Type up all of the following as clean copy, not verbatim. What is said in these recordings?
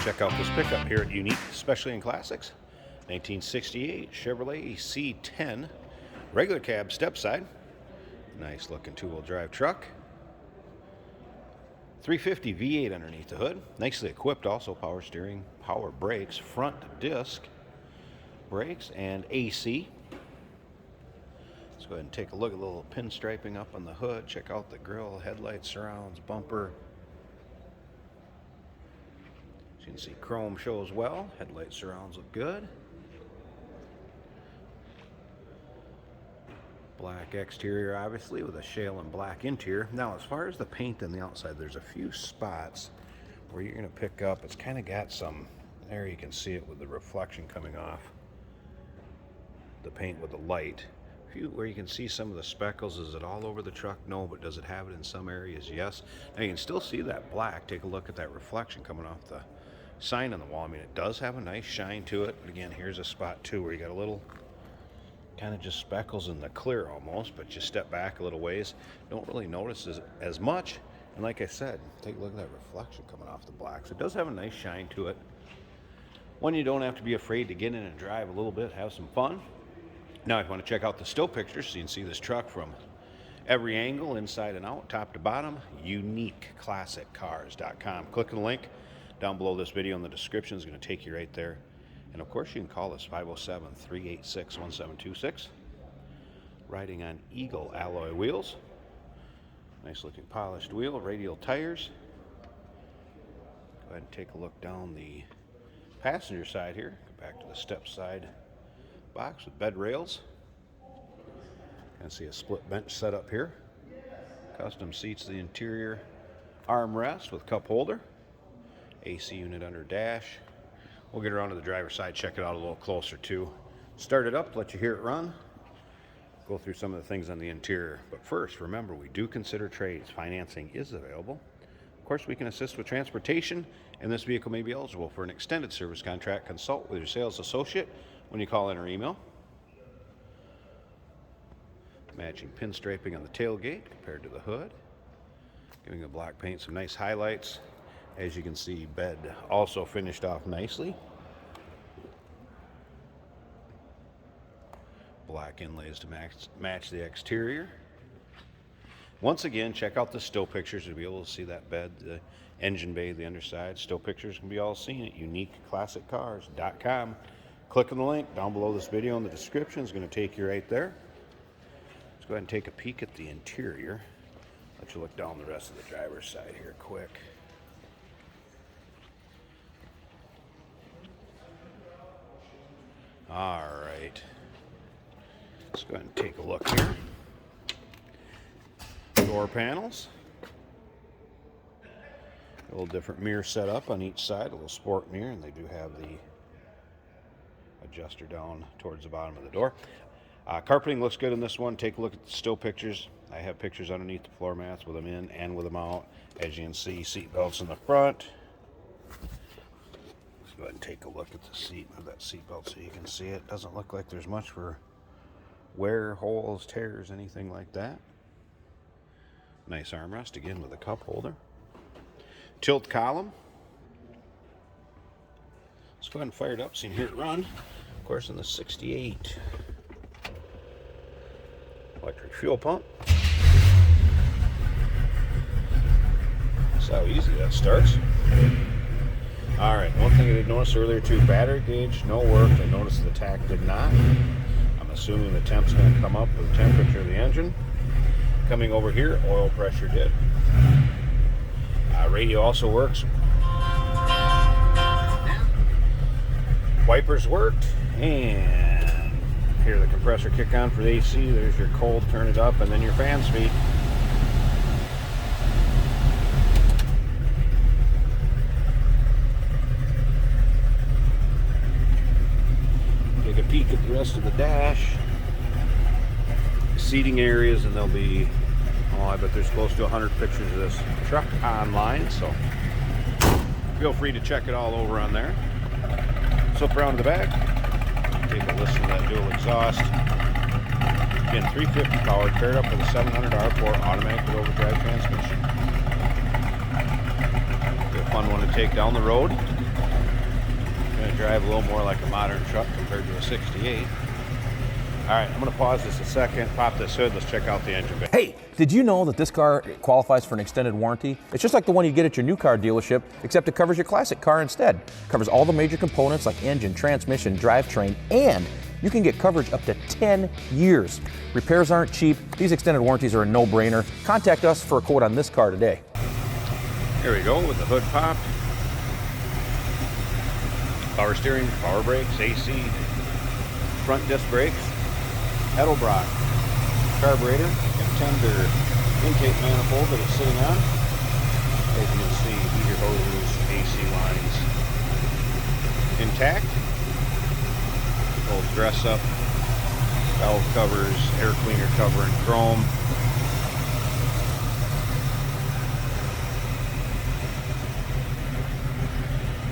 Check out this pickup here at Unique Specialty and Classics. 1968 Chevrolet C10 regular cab Stepside. Nice looking two-wheel drive truck. 350 V8 underneath the hood. Nicely equipped also. Power steering, power brakes, front disc brakes, and AC. Let's go ahead and take a look at the little pinstriping up on the hood. Check out the grille, headlights, surrounds, bumper. As you can see, chrome shows well. Headlight surrounds look good. Black exterior, obviously, with a shale and black interior. Now, as far as the paint on the outside, there's a few spots where you're going to pick up. It's kind of got some, there you can see it with the reflection coming off the paint with the light. Where you can see some of the speckles. Is it all over the truck? No, but does it have it in some areas? Yes. Now you can still see that black. Take a look at that reflection coming off the sign on the wall. I mean, it does have a nice shine to it, but again, here's a spot too where you got a little kind of just speckles in the clear almost, but you step back a little ways, don't really notice as much. And like I said, take a look at that reflection coming off the black. So it does have a nice shine to it. One you don't have to be afraid to get in and drive a little bit, have some fun. Now, if you want to check out the still pictures, so you can see this truck from every angle, inside and out, top to bottom, uniqueclassiccars.com. Click on the link down below this video in the description. Is going to take you right there. And of course, you can call us 507-386-1726. Riding on Eagle alloy wheels. Nice looking polished wheel, radial tires. Go ahead and take a look down the passenger side here. Go back to the step side box with bed rails. You can see a split bench set up here. Custom seats, the interior armrest with cup holder. AC unit under dash. We'll get around to the driver's side, check it out a little closer too. Start it up, let you hear it run. Go through some of the things on the interior. But first, remember, we do consider trades. Financing is available. Of course, we can assist with transportation, and this vehicle may be eligible for an extended service contract. Consult with your sales associate when you call in or email. Matching pinstriping on the tailgate compared to the hood. Giving the black paint some nice highlights. As you can see, bed also finished off nicely. Black inlays to match the exterior. Once again, check out the still pictures to be able to see that bed, the engine bay, the underside. Still pictures can be all seen at uniqueclassiccars.com. Click on the link down below this video in the description. It's going to take you right there. Let's go ahead and take a peek at the interior. Let you look down the rest of the driver's side here quick. All right. Let's go ahead and take a look here. Door panels. A little different mirror setup on each side, a little sport mirror, and they do have the adjuster down towards the bottom of the door. Carpeting looks good in this one. Take a look at the still pictures. I have pictures underneath the floor mats with them in and with them out. As you can see, seat belts in the front. Let's go ahead and take a look at the seat of that seat belt so you can see it. Doesn't look like there's much for wear, holes, tears, anything like that. Nice armrest again with a cup holder. Tilt column. Let's go ahead and fire it up so you can hear it run. Of course, in the 68 electric fuel pump. That's how easy that starts. All right, one thing I did notice earlier too, battery gauge, no work. I noticed the tach did not. I'm assuming the temp's going to come up with the temperature of the engine. Coming over here, oil pressure did. Radio also works. Wipers worked, and hear the compressor kick on for the AC. There's your cold, turn it up, and then your fan speed. Take a peek at the rest of the dash. Seating areas, and there'll be, I bet there's close to 100 pictures of this truck online, so feel free to check it all over on there. Flip around to the back, take a listen to that dual exhaust. Again, 350 power, paired up with a 700 R4 automatic with overdrive transmission. Be a fun one to take down the road. Going to drive a little more like a modern truck compared to a 68. All right, I'm going to pause this a second, pop this hood, let's check out the engine bay. Hey, did you know that this car qualifies for an extended warranty? It's just like the one you get at your new car dealership, except it covers your classic car instead. It covers all the major components like engine, transmission, drivetrain, and you can get coverage up to 10 years. Repairs aren't cheap. These extended warranties are a no-brainer. Contact us for a quote on this car today. Here we go with the hood popped. Power steering, power brakes, AC, front disc brakes, Edelbrock carburetor, and tender intake manifold that it's sitting on. As you can see, heater hoses, AC lines intact. Old dress up, valve covers, air cleaner cover in chrome.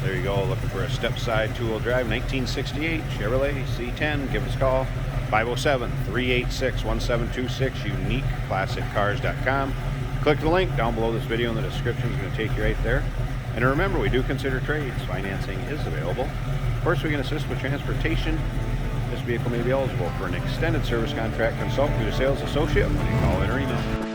There you go, looking for a Stepside two-wheel drive, 1968 Chevrolet C10. Give us a call, 507-386-1726, uniqueclassiccars.com. Click the link down below this video in the description. It's going to take you right there. And remember, we do consider trades. Financing is available. Of course, we can assist with transportation. This vehicle may be eligible for an extended service contract. Consult with your sales associate when you call in or email.